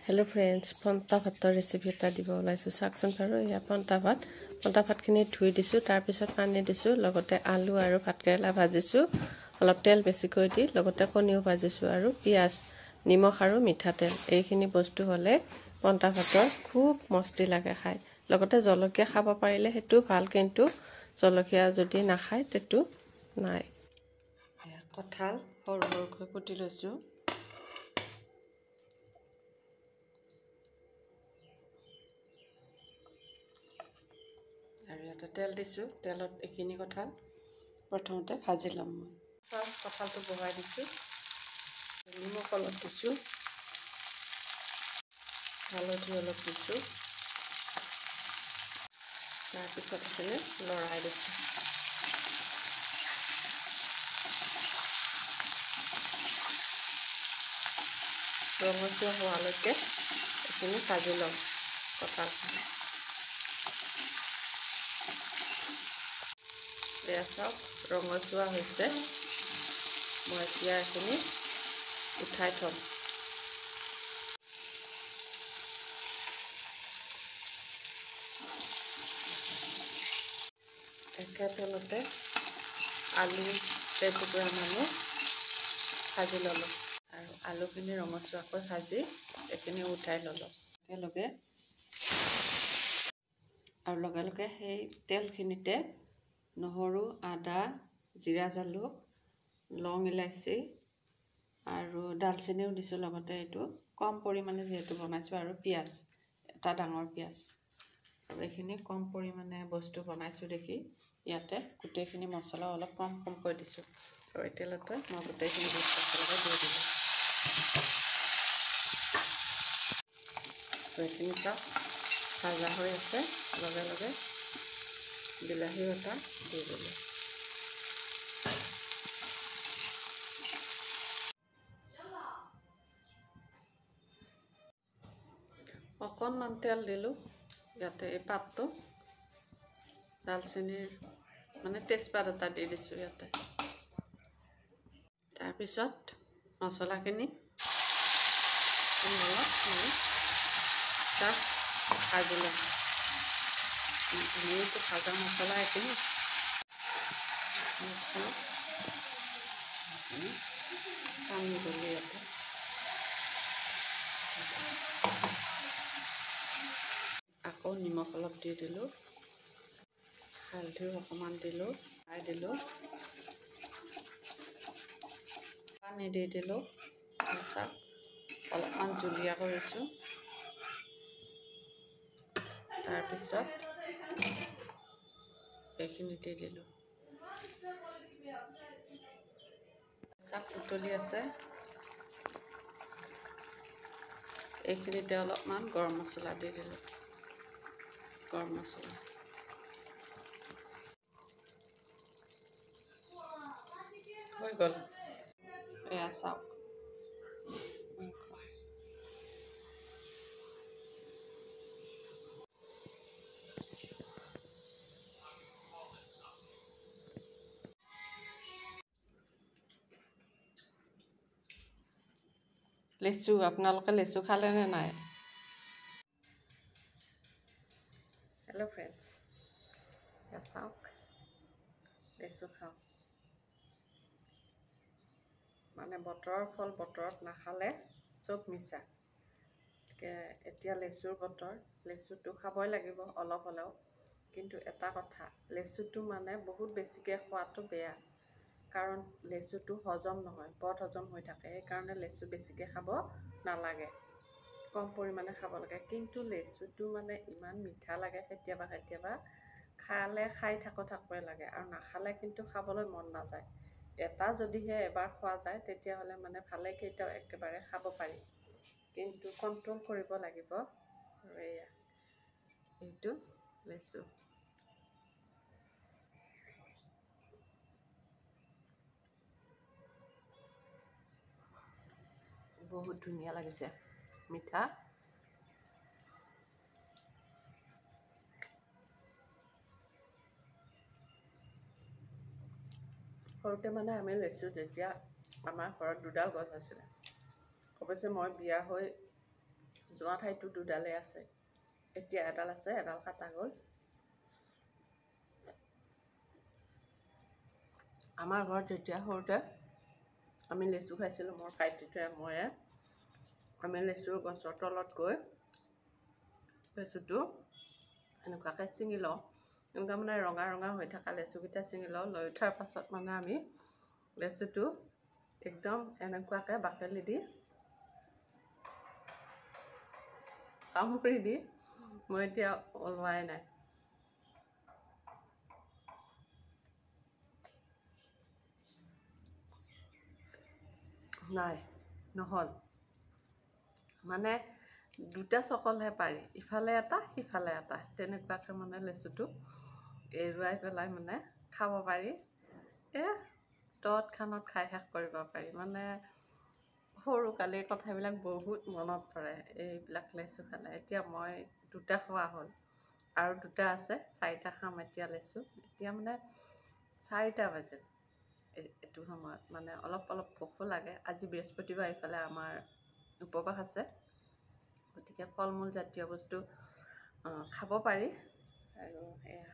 Hello friends पन्ता भातर recipe এটা দিব ওলাইছো চাকচোন বাৰু ইয়া পন্তা ভাতখিনি ধুই দিছো তাৰ পিছত পানী দিছো লগতে আলু আৰু ভাতকেৰেলা ভাজিছো অলপ তেল বেছিকৈ দি লগতে কণীও ভাজিছো আৰু পিয়াজ নিমখ আৰু মিঠাতেল এইখিনি বস্তু হলে পন্তা ভাতৰ খুব মস্তি লাগে খাই লগতে জলকীয়া খাব পাৰিলে হেতু ভাল কিন্তু জলকীয়া যদি নাখায় তেতু নাই কঁঠাল সৰু সৰুকৈ কুটি লৈছো আৰু এটা তেল দিছো তেলত এখিনি কঁঠাল প্ৰথমতে ভাজি লম মই কঁঠালটো বহাই দিছো নিমখ অলপ দিছো হালধি অলপ দিছো তাৰপিছত এখিনি লৰাই দিছো ৰঙচুৱা হোৱালৈকে এখিনি ভাজি লম কঁঠালখিনি চাওক ৰঙচুৱা হৈছে মই এতিয়া এখিনি উঠাই থম একে তেলতে আলু টুকুৰা মানো ভাজি ললো আৰু আলুখিনি ৰঙচুৱাকৈ ভাজি এখিনি উঠাই ললো লগে লগে সেই তেলখিনিতে নহৰু আদা জিৰা জালুক লং ইলাচি আৰু দালচিনিও দিছো লগতে এটো কম পৰিমাণে যেহেতু বনাইছো আৰু পিয়াজ এটা ডাঙৰ পিয়াজ আৰু এখিনি কম পৰিমাণে বস্তু বনাইছো দেখি ইয়াতে গোটেইখিনি মছলা অলপ কমকৈ দিছো আৰু এই তেলতে মই গোটেইখিনি বস্তু দি দিলো এইখিনি ভাজা হৈ আছে লগে লগে বিলাহী এটা দি দিলো অকণমান তেল দিলো ইয়াতে এই পাতটো দালচিনিৰ মানে তেজপাত এটা দি দিছো ইয়াতে তাৰ পিছত মছলাখিনি অলপ ভাজি লম এইটো ভাজা মছলা এখিনি পানী দিলো ইয়াতে আকৌ নিমখ অলপ দি দিলো হালধি অকমান দিলো পানী দি দিলো অলপমান জুলীয়া কৰিছো তাৰ পিছত এইখিনি দি দিলো উতলি আছে এইখিনিতে অলপমান গৰম মছলা দি দিলো গৰম মছলা হৈ গ'ল এয়া চাওক লেচু আপোনালোকে লেচু খালে নে নাই হেল্ল' ফ্ৰেণ্ডছ চাওক লেচু খাওঁ মানে বতৰৰ ফল বতৰত নাখালে চব মিছা এতিয়া লেচুৰ বতৰ লেচুটো খাবই লাগিব অলপ হ'লেও কিন্তু এটা কথা লেচুটো মানে বহুত বেছিকৈ খোৱাটো বেয়া কাৰণ লেচুটো হজম নহয় বদ হজম হৈ থাকে সেইকাৰণে লেচু বেছিকৈ খাব নালাগে কম পৰিমাণে খাব লাগে কিন্তু লেচুটো মানে ইমান মিঠা লাগে কেতিয়াবা খালে খাই থাকোৱে লাগে আৰু নাখালে কিন্তু খাবলৈ মন নাযায় এটা যদিহে এবাৰ খোৱা যায় তেতিয়াহ'লে মানে ভালে কেইটাও একেবাৰে খাব পাৰি কিন্তু কন্ট্ৰোল কৰিব লাগিব এয়া এইটো লেচু বহুত ধুনীয়া লাগিছে মিঠা সৰুতে মানে আমি লেচু যেতিয়া আমাৰ ঘৰত দুডাল গছ আছিলে অৱশ্যে মই বিয়া হৈ যোৱা ঠাইতো দুডালেই আছে, এতিয়া এডাল আছে, এডাল কাটা গ'ল। আমাৰ ঘৰত যেতিয়া সৰুতে আমি লেচু খাইছিলোঁ, মোৰ ভাইটিটোৱে ময়ে, আমি লেচুৰ গছৰ তলত গৈ লেচুটো এনেকুৱাকৈ ছিঙি লওঁ। এনেকুৱা মানে ৰঙা ৰঙা হৈ থকা লেচুকেইটা ছিঙি লওঁ। লৈ উঠাৰ পাছত মানে আমি লেচুটো একদম এনেকুৱাকৈ বাকলি দি কামুৰি দি মই এতিয়া ওলোৱাই নাই। নাই, নহ'ল। মানে দুটা চকলহে পাৰি, ইফালে এটা সিফালে এটা, তেনেকুৱাকৈ মানে লেচুটো এৰুৱাই পেলাই মানে খাব পাৰি। তৎক্ষণত খাই শেষ কৰিব পাৰি। মানে সৰুকালিৰ কথাবিলাক বহুত মনত পৰে এইবিলাক লেচু খালে। এতিয়া মই দুটা খোৱা হ'ল, আৰু দুটা আছে, 4টা খাম এতিয়া লেচু। এতিয়া মানে 4টা বাজিল এইটো সময়ত, মানে অলপ অলপ ভোকো লাগে। আজি বৃহস্পতিবাৰ, ইফালে আমাৰ উপবাস আছে, গতিকে ফল মূল জাতীয় বস্তু খাব পাৰি। আৰু এয়া